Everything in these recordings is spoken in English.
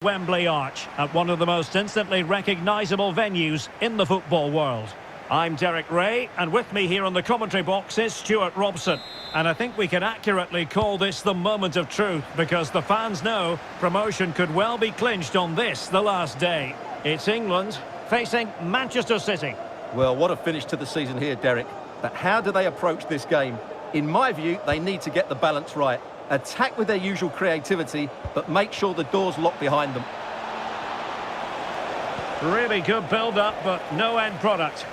Wembley Arch at one of the most instantly recognisable venues in the football world. I'm Derek Ray, and with me here on the commentary box is Stuart Robson. And I think we can accurately call this the moment of truth, because the fans know promotion could well be clinched on this, the last day. It's England facing Manchester City. Well, what a finish to the season here, Derek. But how do they approach this game? In my view, they need to get the balance right. Attack with their usual creativity, but make sure the door's locked behind them. Really good build-up, but no end product.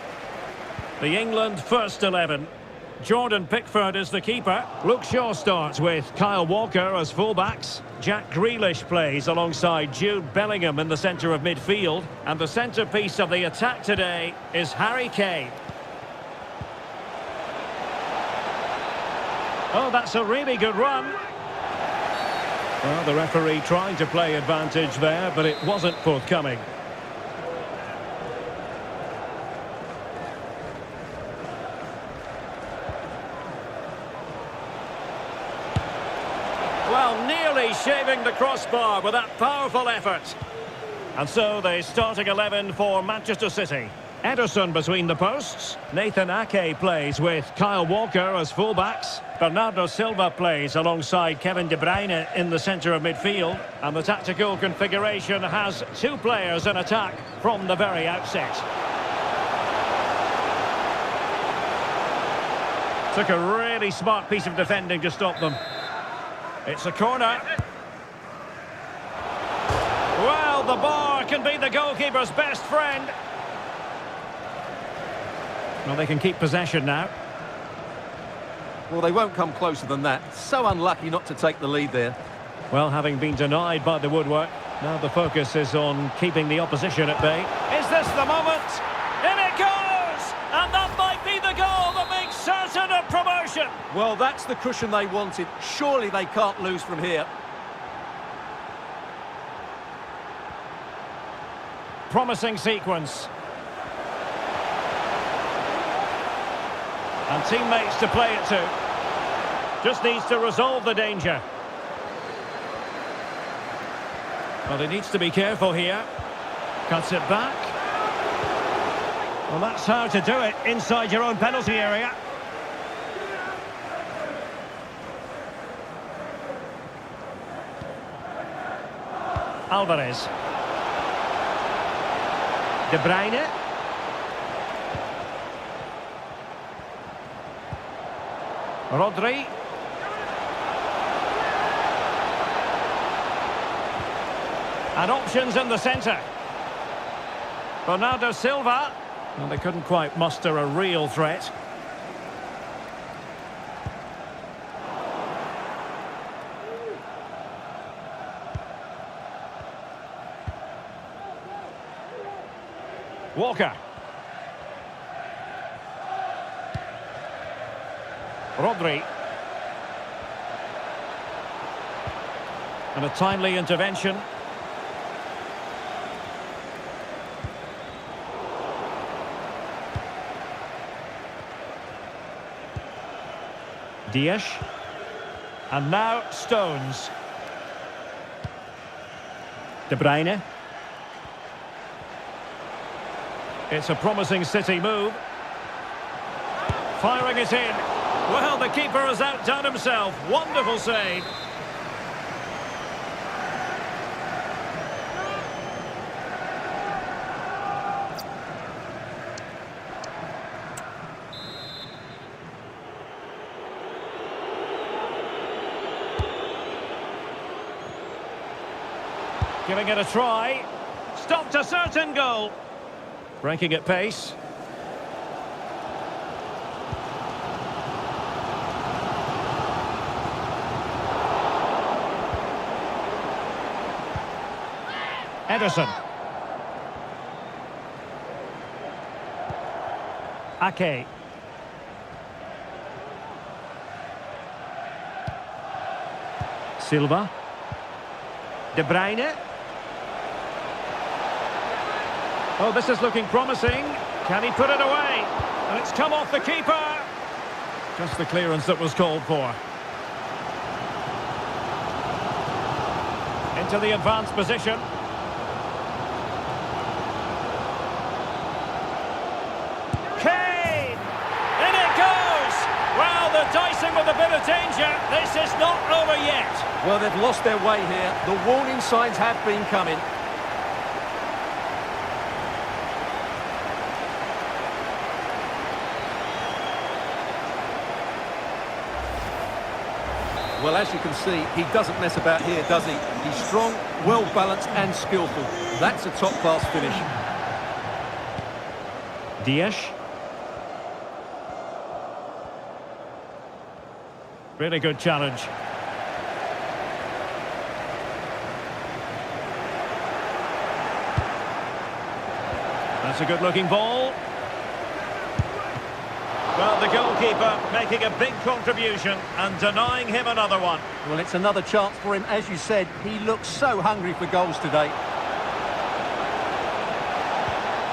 The England first 11. Jordan Pickford is the keeper. Luke Shaw starts with Kyle Walker as fullbacks. Jack Grealish plays alongside Jude Bellingham in the centre of midfield. And the centrepiece of the attack today is Harry Kane. Oh, that's a really good run. Well, the referee trying to play advantage there, but it wasn't forthcoming. Well, nearly shaving the crossbar with that powerful effort. And so the starting 11 for Manchester City. Ederson between the posts. Nathan Ake plays with Kyle Walker as fullbacks. Bernardo Silva plays alongside Kevin De Bruyne in the centre of midfield. And the tactical configuration has two players in attack from the very outset. Took a really smart piece of defending to stop them. It's a corner. Well, the bar can be the goalkeeper's best friend. Well, they can keep possession now. Well, they won't come closer than that. So unlucky not to take the lead there. Well, having been denied by the woodwork, now the focus is on keeping the opposition at bay. Is this the moment? In it goes! And that might be the goal that makes certain of promotion. Well, that's the cushion they wanted. Surely they can't lose from here. Promising sequence. And teammates to play it to. Just needs to resolve the danger. Well, he needs to be careful here. Cuts it back. Well, that's how to do it inside your own penalty area. Alvarez. De Bruyne. Rodri. And options in the centre. Bernardo Silva. Well, they couldn't quite muster a real threat. Walker. Rodri. And a timely intervention. Dias. And now Stones. De Bruyne. It's a promising City move. Firing it in. Well, the keeper has outdone himself. Wonderful save. Giving it a try. Stopped a certain goal. Breaking at pace. Ederson. Ake. Silva. De Bruyne. Oh, this is looking promising. Can he put it away? And it's come off the keeper. Just the clearance that was called for. Into the advanced position. dicing with a bit of danger. This is not over yet. Well, they've lost their way here. The warning signs have been coming. Well, as you can see, he doesn't mess about here, does he? He's strong, well-balanced and skillful. That's a top-class finish. Dias. Really good challenge. That's a good-looking ball. Well, the goalkeeper making a big contribution and denying him another one. Well, it's another chance for him. As you said, he looks so hungry for goals today.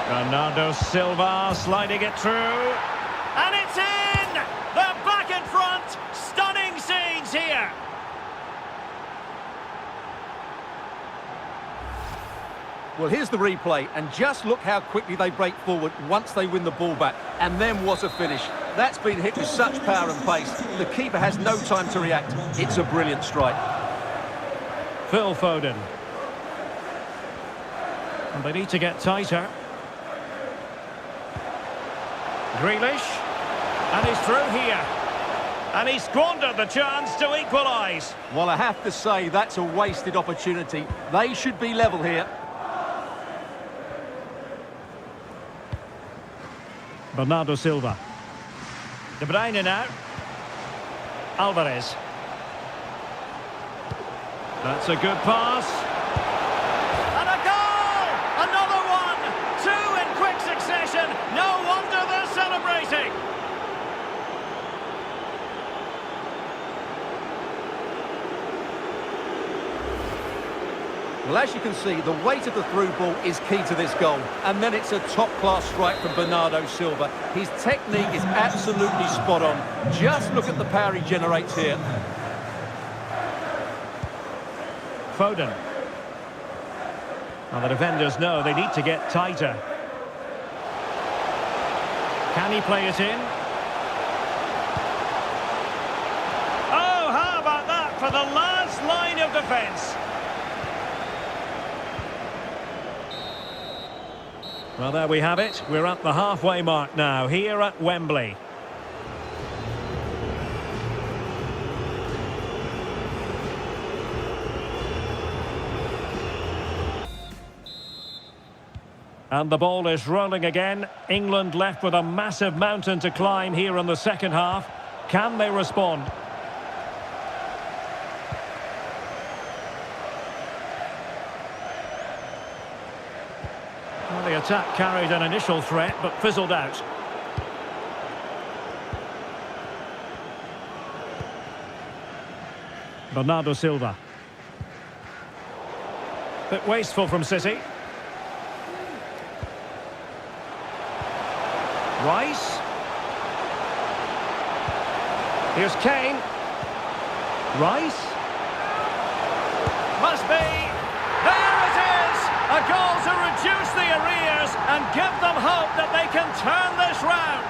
Bernardo Silva sliding it through. And it's in! They're back in front! Stunning scenes here! Well, here's the replay, and just look how quickly they break forward once they win the ball back. And then what a finish. That's been hit with such power and pace. The keeper has no time to react. It's a brilliant strike. Phil Foden. And they need to get tighter. Grealish. And he's through here. And he squandered the chance to equalise. Well, I have to say, that's a wasted opportunity. They should be level here. Bernardo Silva. De Bruyne now. Alvarez. That's a good pass. And a goal! Another one! Two in quick succession. No wonder they're celebrating. Well, as you can see, the weight of the through ball is key to this goal. And then it's a top-class strike from Bernardo Silva. His technique is absolutely spot on. Just look at the power he generates here. Foden. Well, the defenders know they need to get tighter. Can he play it in? Oh, how about that for the last line of defence? Well, there we have it. We're at the halfway mark now, here at Wembley. And the ball is rolling again. England left with a massive mountain to climb here in the second half. Can they respond? Well, the attack carried an initial threat, but fizzled out. Bernardo Silva. Bit wasteful from City. Rice. Here's Kane. Rice. Must be. There it is! A goal to reduce the arrears and give them hope that they can turn this round.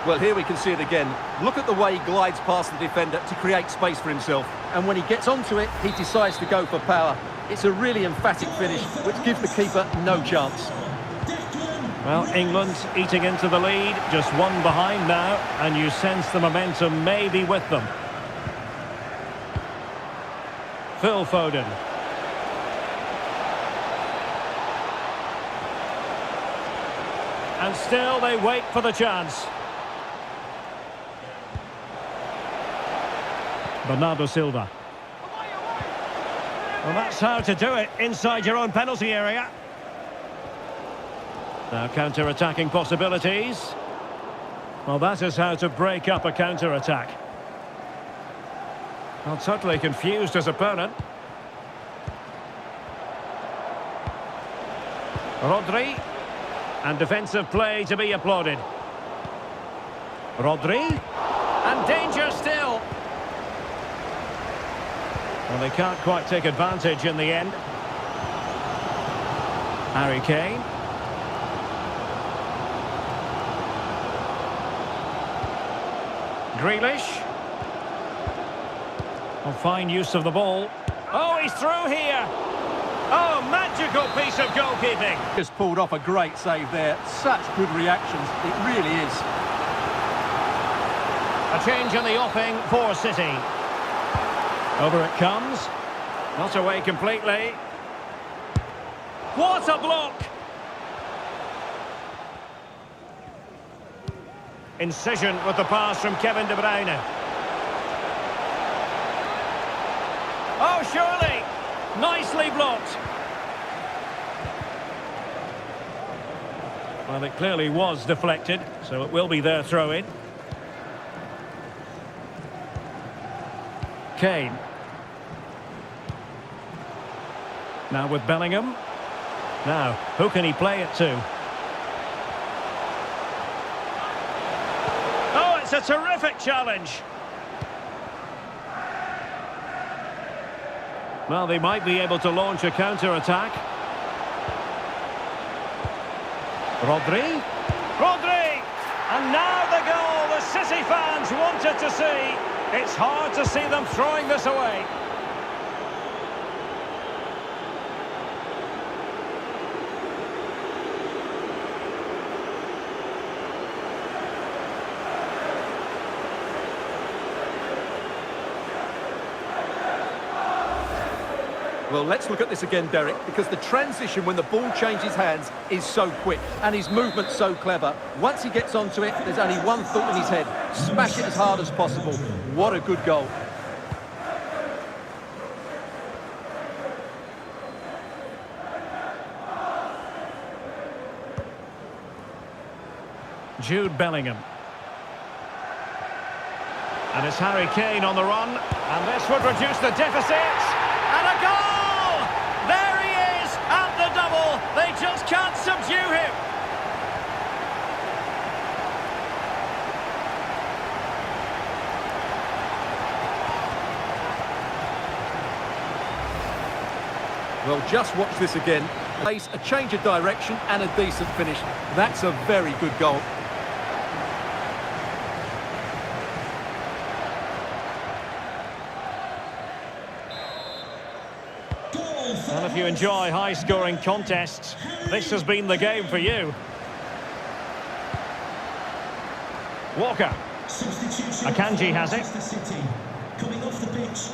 Well, here we can see it again. Look at the way he glides past the defender to create space for himself. And when he gets onto it, he decides to go for power. It's a really emphatic finish, which gives the keeper no chance. Well, England's eating into the lead, just one behind now, and you sense the momentum may be with them. Phil Foden. And still they wait for the chance. Bernardo Silva. Well, that's how to do it inside your own penalty area. Now counter-attacking possibilities. Well, that is how to break up a counter-attack. Well, totally confused his opponent. Rodri. And defensive play to be applauded. Rodri. And danger still. Well, they can't quite take advantage in the end. Harry Kane. Grealish. Well, fine use of the ball. Oh, he's through here. Oh, magical piece of goalkeeping. Just pulled off a great save there. Such good reactions. It really is. A change in the offing for City. Over it comes. Not away completely. What a block! Incision with the pass from Kevin De Bruyne. Oh, surely! Nicely blocked. Well, it clearly was deflected, so it will be their throw-in. Kane. Now with Bellingham. Now, who can he play it to? Oh, it's a terrific challenge. Well, they might be able to launch a counter-attack. Rodri. Rodri! And now the goal the City fans wanted to see. It's hard to see them throwing this away. Well, let's look at this again, Derek, because the transition when the ball changes hands is so quick and his movement's so clever. Once he gets onto it, there's only one thought in his head. Smash it as hard as possible. What a good goal. Jude Bellingham. And it's Harry Kane on the run. And this would reduce the deficit. And a goal! There he is at the double. They just can't subdue him. Well, just watch this again. A change of direction and a decent finish. That's a very good goal. And if you enjoy high-scoring contests, this has been the game for you. Walker. Akanji has it. Coming off the pitch,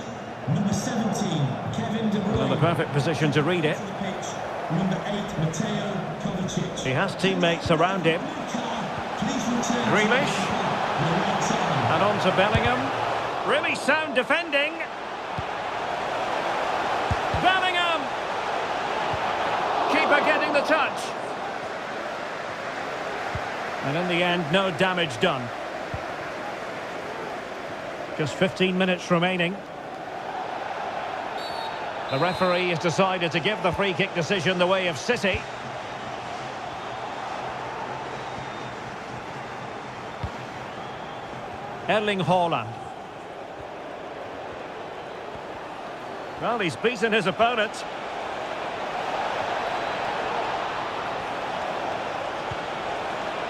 number 17, Kevin De Bruyne. In the perfect position to read it. Number 8, Mateo Kovacic. He has teammates around him. Grealish. And on to Bellingham. Really sound defending. Bellingham! Keeper getting the touch. And in the end, no damage done. Just 15 minutes remaining. The referee has decided to give the free kick decision the way of City. Erling Haaland. Well, he's beaten his opponent.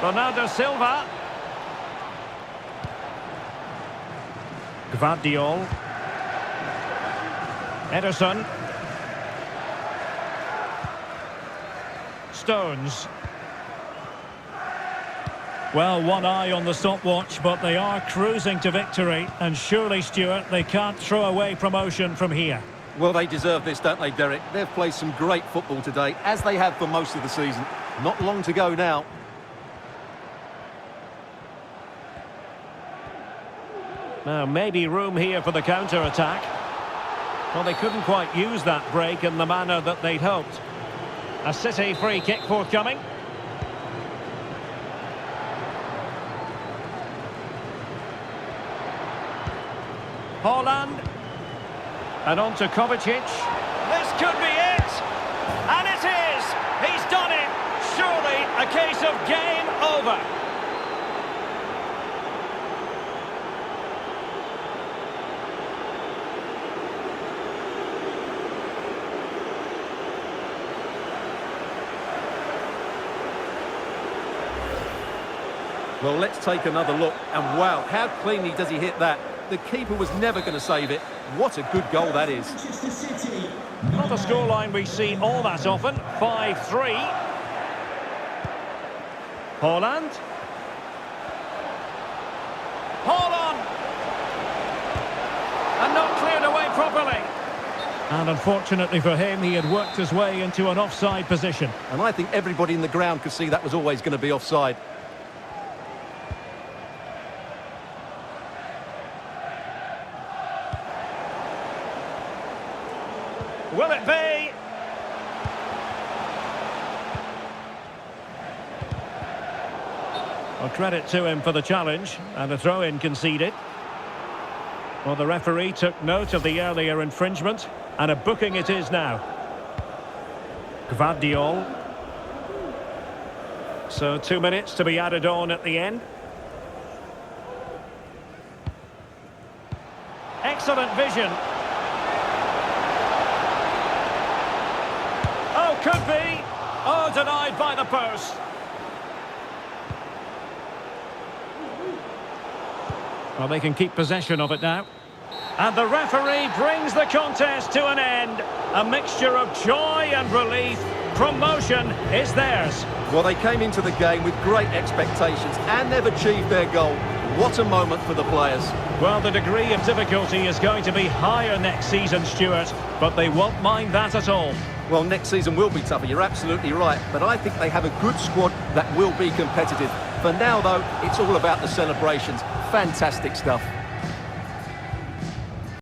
Bernardo Silva. Gvardiol. Ederson. Stones. Well, one eye on the stopwatch, but they are cruising to victory. And surely, Stuart, they can't throw away promotion from here. Well, they deserve this, don't they, Derek? They've played some great football today, as they have for most of the season. Not long to go now. Now, maybe room here for the counter-attack. Well, they couldn't quite use that break in the manner that they'd hoped. A City free kick forthcoming. Haaland. And on to Kovacic. This could be it. And it is. He's done it. Surely a case of game over. Well, let's take another look. And wow, how cleanly does he hit that? The keeper was never going to save it. What a good goal that is. Manchester City. Not a scoreline we see all that often. 5-3. Haaland. Haaland! And not cleared away properly. And unfortunately for him, he had worked his way into an offside position. And I think everybody in the ground could see that was always going to be offside. Will it be? Well, credit to him for the challenge, and a throw-in conceded. Well, the referee took note of the earlier infringement, and a booking it is now. Gvardiol. So 2 minutes to be added on at the end. Excellent vision. Oh, could be. Oh, denied by the post. Well, they can keep possession of it now. And the referee brings the contest to an end. A mixture of joy and relief. Promotion is theirs. Well, they came into the game with great expectations and they've achieved their goal. What a moment for the players. Well, the degree of difficulty is going to be higher next season, Stuart, but they won't mind that at all. Well, next season will be tougher, you're absolutely right. But I think they have a good squad that will be competitive. For now, though, it's all about the celebrations. Fantastic stuff.